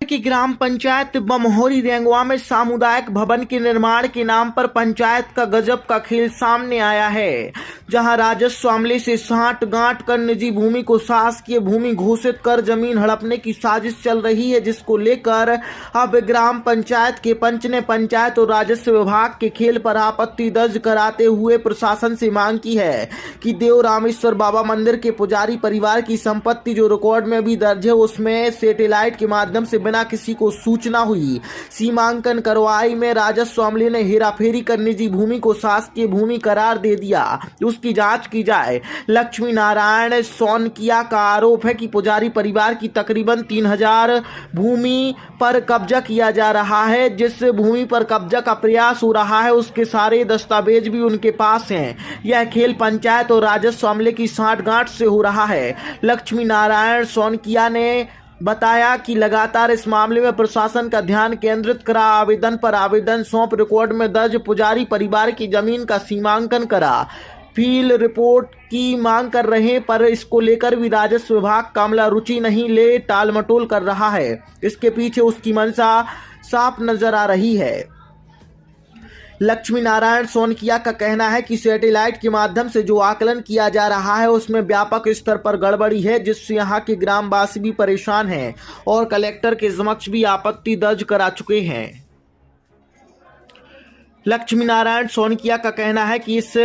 की ग्राम पंचायत बमहोरी रेंगवा में सामुदायिक भवन के निर्माण के नाम पर पंचायत का गजब का खेल सामने आया है, जहां राजस्व अमले से साठ गांठ कर निजी भूमि को शासकीय भूमि घोषित कर जमीन हड़पने की साजिश चल रही है, जिसको लेकर अब ग्राम पंचायत के पंच ने पंचायत और राजस्व विभाग के खेल पर आपत्ति दर्ज कराते हुए प्रशासन से मांग की है कि देव रामेश्वर बाबा मंदिर के पुजारी परिवार की संपत्ति जो रिकॉर्ड में भी दर्ज है उसमें सैटेलाइट के माध्यम से बिना किसी को सूचना हुई सीमांकन करवाई में राजस्व अमले ने हेराफेरी कर निजी भूमि को शासकीय भूमि करार दे दिया। उसकी जांच की जाए। लक्ष्मी नारायण सोनकिया का आरोप है कि पुजारी परिवार की तकरीबन 3000 भूमि पर कब्जा किया जा रहा है। जिस भूमि पर कब्जा का प्रयास हो रहा है उसके सारे दस्तावेज भी उनके पास हैं। यह खेल पंचायत और राजस्व अमले की साठगांठ से हो रहा है। लक्ष्मी नारायण सोनकिया ने बताया कि लगातार इस मामले में प्रशासन का ध्यान केंद्रित करा, आवेदन पर आवेदन सौंप, रिकॉर्ड में दर्ज पुजारी परिवार की जमीन का सीमांकन करा, फील्ड रिपोर्ट की मांग कर रहे, पर इसको लेकर भी राजस्व विभाग कामला रुचि नहीं ले टाल मटोल कर रहा है। इसके पीछे उसकी मंशा साफ नजर आ रही है। लक्ष्मी नारायण सोनकिया का कहना है कि सैटेलाइट के माध्यम से जो आकलन किया जा रहा है उसमें व्यापक स्तर पर गड़बड़ी है, जिससे यहाँ के ग्रामवासी भी परेशान हैं और कलेक्टर के समक्ष भी आपत्ति दर्ज करा चुके हैं। लक्ष्मी नारायण सोनकिया का कहना है कि इस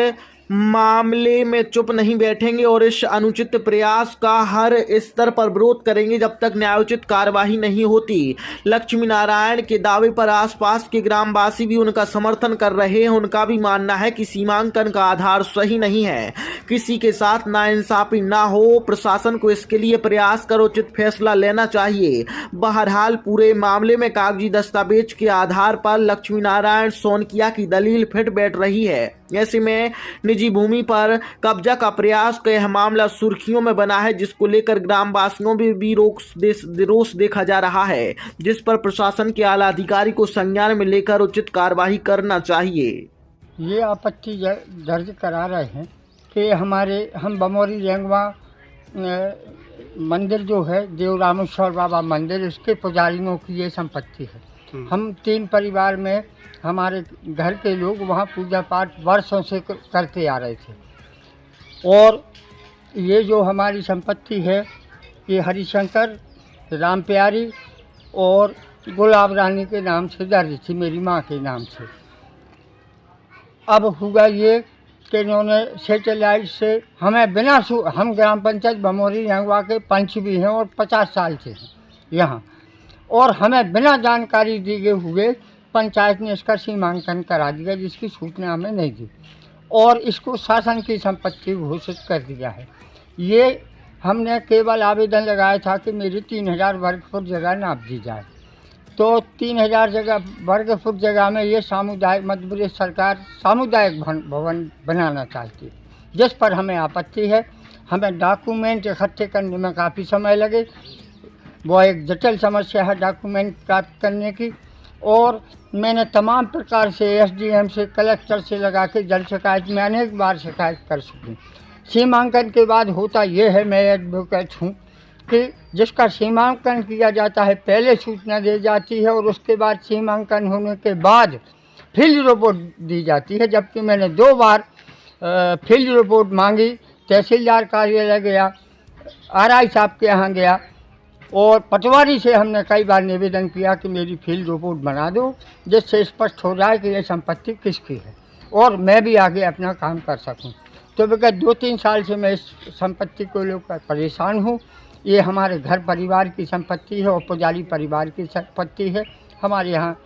मामले में चुप नहीं बैठेंगे और इस अनुचित प्रयास का हर स्तर पर विरोध करेंगे जब तक न्यायोचित कार्यवाही नहीं होती। लक्ष्मी नारायण के दावे पर आसपास के ग्रामवासी भी उनका समर्थन कर रहे हैं। उनका भी मानना है कि सीमांकन का आधार सही नहीं है, किसी के साथ नाइंसाफी ना हो, प्रशासन को इसके लिए प्रयास कर उचित फैसला लेना चाहिए। बहरहाल पूरे मामले में कागजी दस्तावेज के आधार पर लक्ष्मी नारायण सोनकिया की दलील फिट बैठ रही है। ऐसे में निजी भूमि पर कब्जा का प्रयास का यह मामला सुर्खियों में बना है, जिसको लेकर ग्रामवासियों में भी रोष देखा जा रहा है, जिस पर प्रशासन के आला अधिकारी को संज्ञान में लेकर उचित कार्यवाही करना चाहिए। ये आपत्ति दर्ज करा रहे हैं कि हम बमोरी रेंगवा मंदिर जो है देव रामेश्वर बाबा मंदिर, इसके पुजारियों की ये संपत्ति है। हम 3 परिवार में हमारे घर के लोग वहाँ पूजा पाठ वर्षों से करते आ रहे थे और ये जो हमारी संपत्ति है ये हरिशंकर, राम प्यारी और गुलाब रानी के नाम से दर्ज थी, मेरी माँ के नाम से। अब हुआ ये कि इन्होंने सैटेलाइट से हमें हम ग्राम पंचायत बमोरी रेंगवा के पंच भी हैं और 50 साल से हैं यहाँ, और हमें बिना जानकारी दिए हुए पंचायत ने इसका सीमांकन करा दिया, जिसकी सूचना हमें नहीं दी और इसको शासन की संपत्ति घोषित कर दिया है। ये हमने केवल आवेदन लगाया था कि मेरी 3000 वर्ग फुट जगह नाप दी जाए, तो 3000 वर्ग फुट जगह में ये सामुदायिक मध्य प्रदेश सरकार सामुदायिक भवन बनाना चाहती है, जिस पर हमें आपत्ति है। हमें डॉक्यूमेंट इकट्ठे करने में काफ़ी समय लगे, वो एक जटिल समस्या है डॉक्यूमेंट प्राप्त करने की, और मैंने तमाम प्रकार से एसडीएम से, कलेक्टर से लगा के जल शिकायत में अनेक बार शिकायत कर चुकी। सीमांकन के बाद होता यह है, मैं एडवोकेट हूँ, कि जिसका सीमांकन किया जाता है पहले सूचना दी जाती है और उसके बाद सीमांकन होने के बाद फील्ड रिपोर्ट दी जाती है। जबकि मैंने 2 बार फील्ड रिपोर्ट मांगी, तहसीलदार कार्यालय गया, आरआई साहब के यहाँ गया और पटवारी से हमने कई बार निवेदन किया कि मेरी फील्ड रिपोर्ट बना दो, जिससे स्पष्ट हो जाए कि ये संपत्ति किसकी है और मैं भी आगे अपना काम कर सकूं। तो विगत 2-3 साल से मैं इस संपत्ति को लेकर परेशान हूं। ये हमारे घर परिवार की संपत्ति है और पुजारी परिवार की संपत्ति है। हमारे यहाँ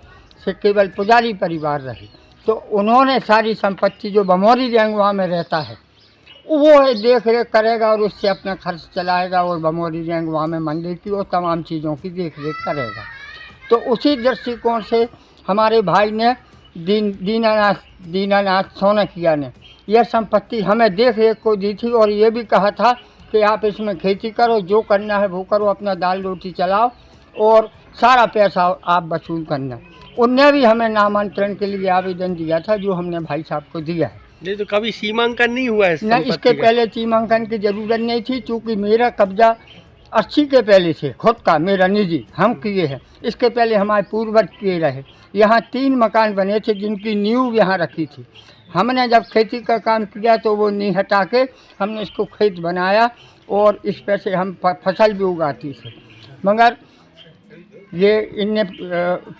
से केवल पुजारी परिवार रहे, तो उन्होंने सारी संपत्ति जो बमोरी रेंगवा में रहता है वो देख रेख करेगा और उससे अपना खर्च चलाएगा और बमोरी रेंगवा में मंदिर की और तमाम चीज़ों की देख रेख करेगा। तो उसी दृष्टिकोण से हमारे भाई ने दीनानाथ सोनकिया ने यह संपत्ति हमें देख रेख को दी थी और ये भी कहा था कि आप इसमें खेती करो, जो करना है वो करो, अपना दाल रोटी चलाओ और सारा पैसा आप वसूल करना। उनने भी हमें नामांतरण के लिए आवेदन दिया था, जो हमने भाई साहब को दिया है। नहीं तो कभी सीमांकन नहीं हुआ है? नहीं, इसके पहले सीमांकन की जरूरत नहीं थी, चूँकि मेरा कब्जा 80 के पहले से खुद का मेरा निजी हम किए हैं। इसके पहले हमारे पूर्वज किए रहे। यहाँ 3 मकान बने थे जिनकी नींव यहाँ रखी थी। हमने जब खेती का काम किया तो वो नींव हटा के हमने इसको खेत बनाया और इस पे से हम फसल भी उगाती थे। मगर ये इनने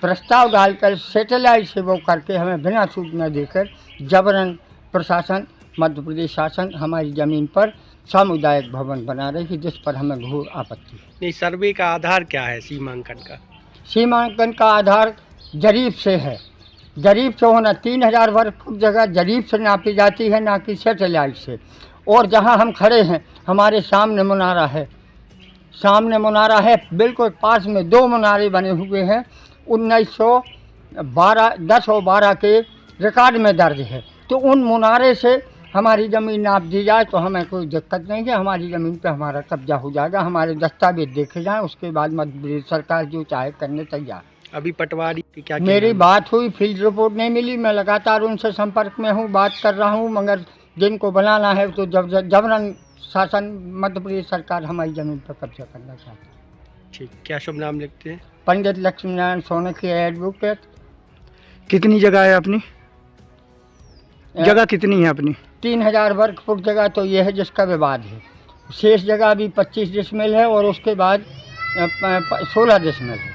प्रस्ताव डालकर सैटेलाइट से वो करके हमें बिना सूचना देकर जबरन प्रशासन मध्य प्रदेश शासन हमारी ज़मीन पर सामुदायिक भवन बना रही है, जिस पर हमें घोर आपत्ति है। नहीं, सर्वे का आधार क्या है सीमांकन का? सीमांकन का आधार जरीब से है। जरीब से होना 3000 वर्ग फुट जगह जरीब से नापी जाती है, ना कि सैटेलाइट से। और जहां हम खड़े हैं हमारे सामने मुनारा है, सामने मुनारा है, बिल्कुल पास में 2 मुनारे बने हुए हैं। 1912 10 और 12 के रिकॉर्ड में दर्ज है। तो उन मुनारे से हमारी ज़मीन नाप दी जाए तो हमें कोई दिक्कत नहीं है। हमारी ज़मीन पे हमारा कब्जा हो जाएगा, हमारे दस्तावेज देखे जाएँ, उसके बाद मध्य प्रदेश सरकार जो चाहे करने तैयार। अभी पटवारी की क्या मेरी बात हुई, फील्ड रिपोर्ट नहीं मिली। मैं लगातार उनसे संपर्क में हूँ, बात कर रहा हूँ, मगर जिनको बनाना है तो जबरन शासन मध्य प्रदेश सरकार हमारी ज़मीन पर कब्जा करना चाहती है। ठीक, क्या शुभ नाम लिखते हैं? पंडित लक्ष्मीनारायण सोनकी एडवोकेट। कितनी जगह है अपनी? जगह कितनी है अपनी? 3000 वर्ग फुट जगह तो ये है जिसका विवाद है। शेष जगह भी 25 डिसमिल है और उसके बाद 16 डिसमिल है।